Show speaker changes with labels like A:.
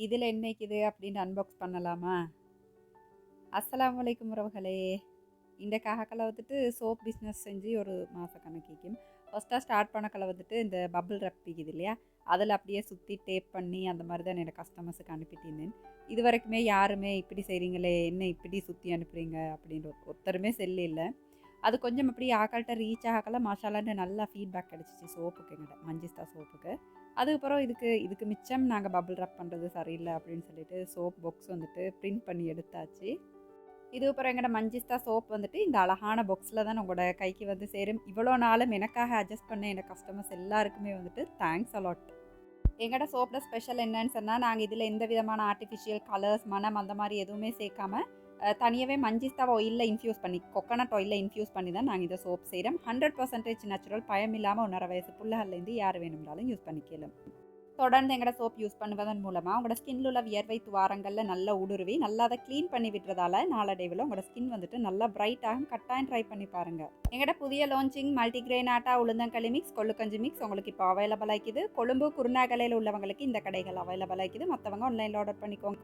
A: இதில் என்னைக்குது அப்படின்னு அன்பாக்ஸ் பண்ணலாமா? அஸ்ஸலாமு அலைக்கும் உறவுகளே. இந்த காகக்கலை வந்துட்டு சோப் பிஸ்னஸ் செஞ்சு ஒரு மாத கணக்கிக்கும். ஃபஸ்ட்டாக ஸ்டார்ட் பண்ணக்கலை வந்துட்டு இந்த பபுள் ரப் இருக்குது இல்லையா, அதில் அப்படியே சுற்றி டேப் பண்ணி அந்த மாதிரி தான் என்னோடய கஸ்டமர்ஸுக்கு அனுப்பிட்டு இருந்தேன். இது வரைக்குமே யாருமே இப்படி செய்கிறீங்களே, என்ன இப்படி சுற்றி அனுப்புகிறீங்க அப்படின்ற ஒருத்தருமே செல்லு இல்லை. அது கொஞ்சம் அப்படி ஆக்கள்கிட்ட ரீச் ஆகல மாஷாலான்னு நல்லா ஃபீட்பேக் கிடச்சிச்சு சோப்புக்கு, எங்கள்கிட்ட மஞ்சிஸ்தா சோப்புக்கு. அதுக்கப்புறம் இதுக்கு மிச்சம் நாங்கள் பபுள் ரப் பண்ணுறது சரியில்லை அப்படின்னு சொல்லிட்டு சோப் பாக்ஸ் வந்துட்டு பிரிண்ட் பண்ணி எடுத்தாச்சு. இதுக்கப்புறம் எங்கள்ட மஞ்சிஸ்தா சோப் வந்துட்டு இந்த அழகான பாக்ஸில் தான் உங்களோட கைக்கு வந்து சேரும். இவ்வளோ நாளும் எனக்காக அட்ஜஸ்ட் பண்ண என்னோட கஸ்டமர்ஸ் எல்லாருக்குமே வந்துட்டு தேங்க்ஸ் அலாட். எங்களோட சோப்பில் ஸ்பெஷல் என்னன்னு சொன்னால், நாங்கள் இதில் எந்த விதமான ஆர்டிஃபிஷியல் கலர்ஸ் மனம் அந்த மாதிரி எதுவுமே சேர்க்காம தனியாகவே மஞ்சிஸ்தா ஆயிலில் இன்ஃப்யூஸ் பண்ணி, கொக்கனட் ஆயிலில் இன்ஃப்யூஸ் பண்ணி தான் நாங்கள் இதை சோப் செய்கிறோம். 100% நேச்சுரல், பயம் இல்லாமல் 1.5 வயசு புள்ளகள்லேருந்து யார் வேணும்னாலும் யூஸ் பண்ணிக்கலாம். தொடர்ந்து எங்களோட சோப் யூஸ் பண்ணுவதன் மூலமாக உங்களோட ஸ்கின்ல உள்ள வியர்வை துவாரங்களில் நல்லா ஊடுருவி நல்லா அதை க்ளீன் பண்ணி விட்டுறதால நாளடைவில் உங்களோட ஸ்கின் வந்துட்டு நல்லா பிரைட்டாகும். கட்டாயம் ட்ரை பண்ணி பாருங்கள். எங்களோட புதிய லான்ச்சிங் மல்டிகிரெயின் ஆட்டா உளுந்தங்களி மிக்ஸ் கொள்ளுக்கஞ்சி மிக்ஸ் உங்களுக்கு இப்போ அவைலபிள் ஆகிக்குது. கொழும்பு குருநாகலையில் உள்ளவங்களுக்கு இந்த கடைகள் அவைலபிள் ஆகிக்குது. மற்றவங்க ஆன்லைனில் ஆர்டர் பண்ணிக்கோங்க.